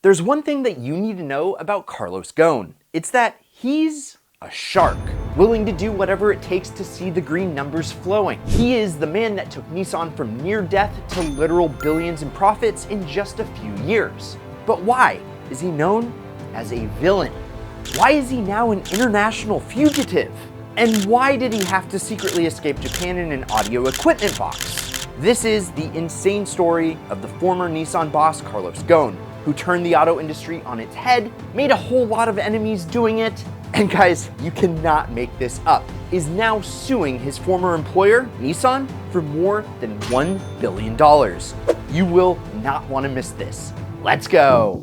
There's one thing that you need to know about Carlos Ghosn. It's that he's a shark, willing to do whatever it takes to see the green numbers flowing. He is the man that took Nissan from near death to literal billions in profits in just a few years. But why is he known as a villain? Why is he now an international fugitive? And why did he have to secretly escape Japan in an audio equipment box? This is the insane story of the former Nissan boss Carlos Ghosn, who turned the auto industry on its head, made a whole lot of enemies doing it, and guys, you cannot make this up, is now suing his former employer, Nissan, for more than $1 billion. You will not want to miss this. Let's go.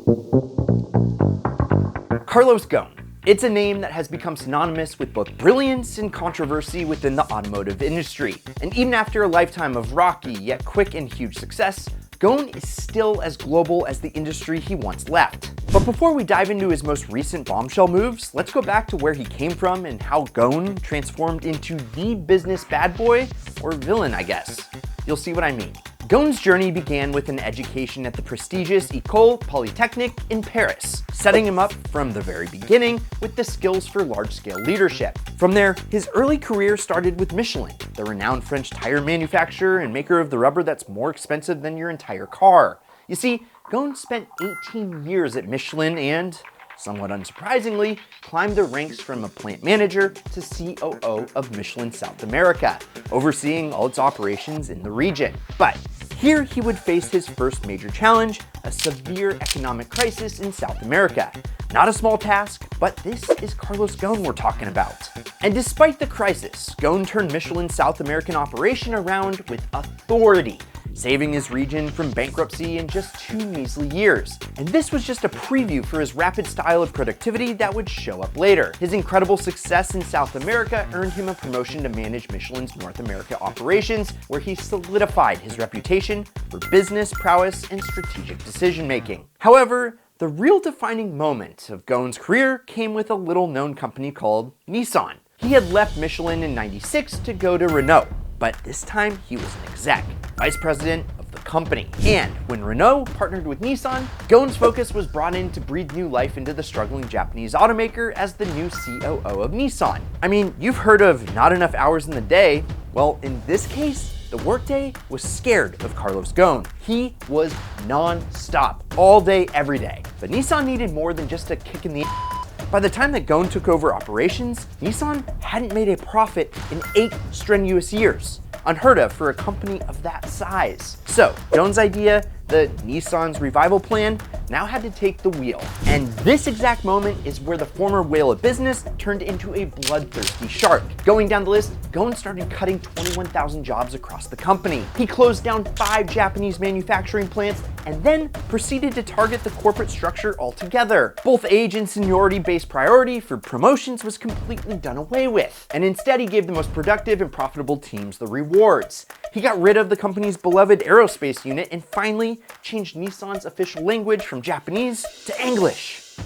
Carlos Ghosn. It's a name that has become synonymous with both brilliance and controversy within the automotive industry. And even after a lifetime of rocky yet quick and huge success, Ghosn is still as global as the industry he once left. But before we dive into his most recent bombshell moves, let's go back to where he came from and how Ghosn transformed into the business bad boy, or villain, I guess. You'll see what I mean. Ghosn's journey began with an education at the prestigious École Polytechnique in Paris, setting him up from the very beginning with the skills for large-scale leadership. From there, his early career started with Michelin, the renowned French tire manufacturer and maker of the rubber that's more expensive than your entire car. You see, Ghosn spent 18 years at Michelin and, somewhat unsurprisingly, climbed the ranks from a plant manager to COO of Michelin South America, overseeing all its operations in the region. But here he would face his first major challenge, a severe economic crisis in South America. Not a small task, but this is Carlos Ghosn we're talking about. And despite the crisis, Ghosn turned Michelin's South American operation around with authority, saving his region from bankruptcy in just 2 measly years. And this was just a preview for his rapid style of productivity that would show up later. His incredible success in South America earned him a promotion to manage Michelin's North America operations, where he solidified his reputation for business prowess and strategic decision-making. However, the real defining moment of Ghosn's career came with a little-known company called Nissan. He had left Michelin in '96 to go to Renault, but this time he was an exec, vice president of the company. And when Renault partnered with Nissan, Ghosn's focus was brought in to breathe new life into the struggling Japanese automaker as the new COO of Nissan. I mean, you've heard of not enough hours in the day. Well, in this case, the workday was scared of Carlos Ghosn. He was non-stop, all day, every day. But Nissan needed more than just a kick in the ass. By the time that Ghosn took over operations, Nissan hadn't made a profit in 8 strenuous years. Unheard of for a company of that size. So, Ghosn's idea, the Nissan's revival plan, now had to take the wheel. And this exact moment is where the former whale of business turned into a bloodthirsty shark. Going down the list, Ghosn started cutting 21,000 jobs across the company. He closed down 5 Japanese manufacturing plants and then proceeded to target the corporate structure altogether. Both age and seniority-based priority for promotions was completely done away with. And instead, he gave the most productive and profitable teams the rewards. He got rid of the company's beloved aerospace unit and finally changed Nissan's official language from Japanese to English.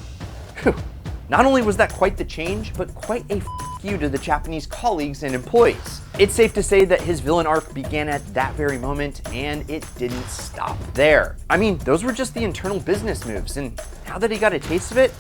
Whew. Not only was that quite the change, but quite a you to the Japanese colleagues and employees. It's safe to say that his villain arc began at that very moment, and it didn't stop there. I mean, those were just the internal business moves, and now that he got a taste of it,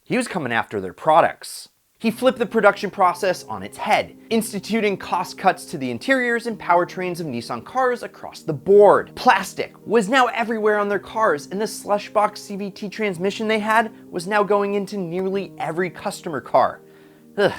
he was coming after their products. He flipped the production process on its head, instituting cost cuts to the interiors and powertrains of Nissan cars across the board. Plastic was now everywhere on their cars, and the slushbox CVT transmission they had was now going into nearly every customer car. Ugh.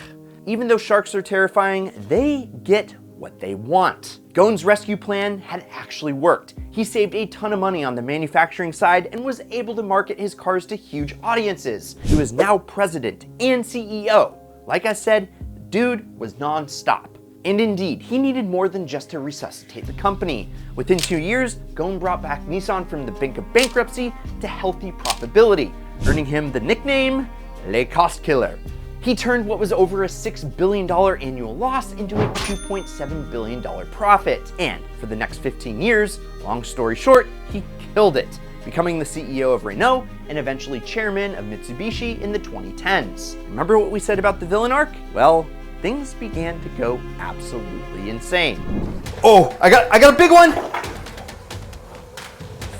Even though sharks are terrifying, they get what they want. Ghosn's rescue plan had actually worked. He saved a ton of money on the manufacturing side and was able to market his cars to huge audiences. He was now president and CEO. Like I said, the dude was non-stop. And indeed, he needed more than just to resuscitate the company. Within 2 years, Ghosn brought back Nissan from the brink of bankruptcy to healthy profitability, earning him the nickname Le Cost Killer. He turned what was over a $6 billion annual loss into a $2.7 billion profit. And for the next 15 years, long story short, he killed it, becoming the CEO of Renault and eventually chairman of Mitsubishi in the 2010s. Remember what we said about the villain arc? Well, things began to go absolutely insane. Oh, I got a big one!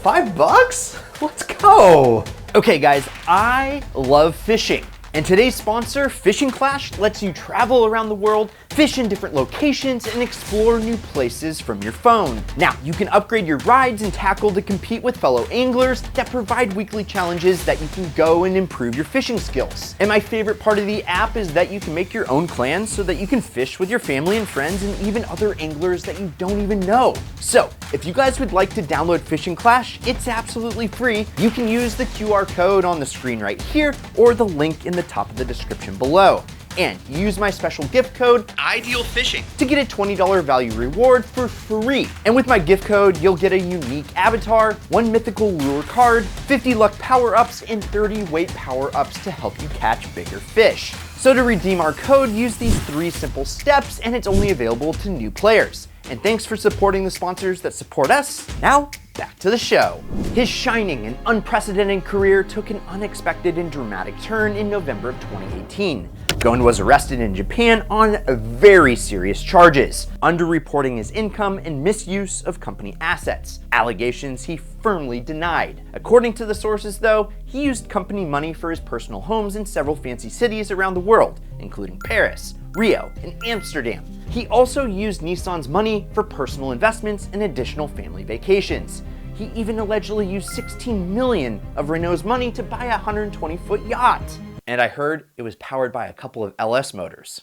$5? Let's go. Okay guys, I love fishing. And today's sponsor, Fishing Clash, lets you travel around the world, fish in different locations, and explore new places from your phone. Now, you can upgrade your rides and tackle to compete with fellow anglers that provide weekly challenges that you can go and improve your fishing skills. And my favorite part of the app is that you can make your own clans so that you can fish with your family and friends and even other anglers that you don't even know. So, if you guys would like to download Fishing Clash, it's absolutely free. You can use the QR code on the screen right here or the link in the top of the description below. And use my special gift code, IdealFishing, to get a $20 value reward for free. And with my gift code, you'll get a unique avatar, 1 mythical lure card, 50 luck power-ups, and 30 weight power-ups to help you catch bigger fish. So to redeem our code, use these 3 simple steps, and it's only available to new players. And thanks for supporting the sponsors that support us. Now, back to the show. His shining and unprecedented career took an unexpected and dramatic turn in November of 2018. Ghosn was arrested in Japan on very serious charges, underreporting his income and misuse of company assets, allegations he firmly denied. According to the sources though, he used company money for his personal homes in several fancy cities around the world, including Paris, Rio, and Amsterdam. He also used Nissan's money for personal investments and additional family vacations. He even allegedly used 16 million of Renault's money to buy a 120-foot yacht. And I heard it was powered by a couple of LS motors.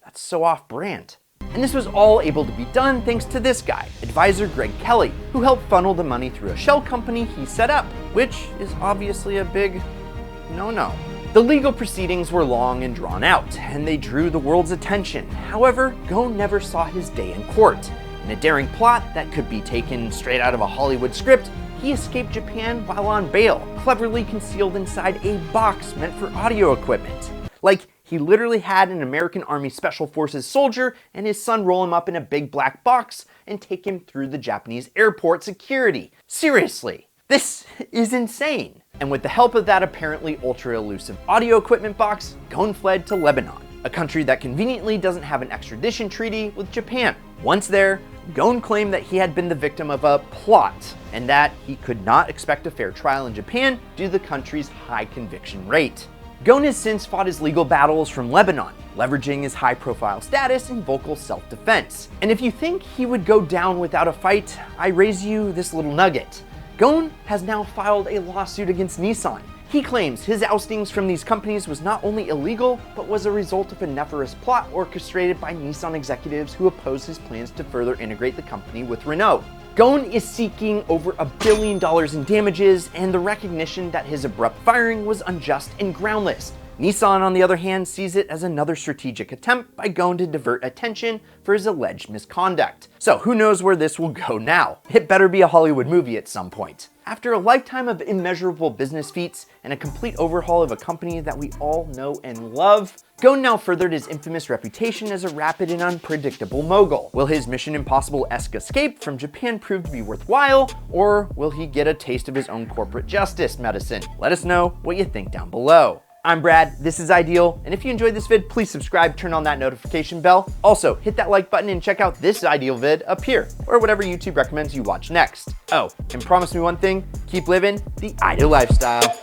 That's so off-brand. And this was all able to be done thanks to this guy, advisor Greg Kelly, who helped funnel the money through a shell company he set up, which is obviously a big no-no. The legal proceedings were long and drawn out, and they drew the world's attention. However, Ghosn never saw his day in court. In a daring plot that could be taken straight out of a Hollywood script, he escaped Japan while on bail, cleverly concealed inside a box meant for audio equipment. Like, he literally had an American Army Special Forces soldier and his son roll him up in a big black box and take him through the Japanese airport security. Seriously, this is insane. And with the help of that apparently ultra-elusive audio equipment box, Ghosn fled to Lebanon, a country that conveniently doesn't have an extradition treaty with Japan. Once there, Ghosn claimed that he had been the victim of a plot and that he could not expect a fair trial in Japan due to the country's high conviction rate. Ghosn has since fought his legal battles from Lebanon, leveraging his high-profile status and vocal self-defense. And if you think he would go down without a fight, I raise you this little nugget. Ghosn has now filed a lawsuit against Nissan. He claims his oustings from these companies was not only illegal, but was a result of a nefarious plot orchestrated by Nissan executives who opposed his plans to further integrate the company with Renault. Ghosn is seeking over $1 billion in damages and the recognition that his abrupt firing was unjust and groundless. Nissan, on the other hand, sees it as another strategic attempt by Ghosn to divert attention for his alleged misconduct. So who knows where this will go now? It better be a Hollywood movie at some point. After a lifetime of immeasurable business feats and a complete overhaul of a company that we all know and love, Ghosn now furthered his infamous reputation as a rapid and unpredictable mogul. Will his Mission Impossible-esque escape from Japan prove to be worthwhile, or will he get a taste of his own corporate justice medicine? Let us know what you think down below. I'm Brad, this is Ideal, and if you enjoyed this vid, please subscribe, turn on that notification bell. Also, hit that like button and check out this Ideal vid up here, or whatever YouTube recommends you watch next. Oh, and promise me one thing, keep living the Ideal lifestyle.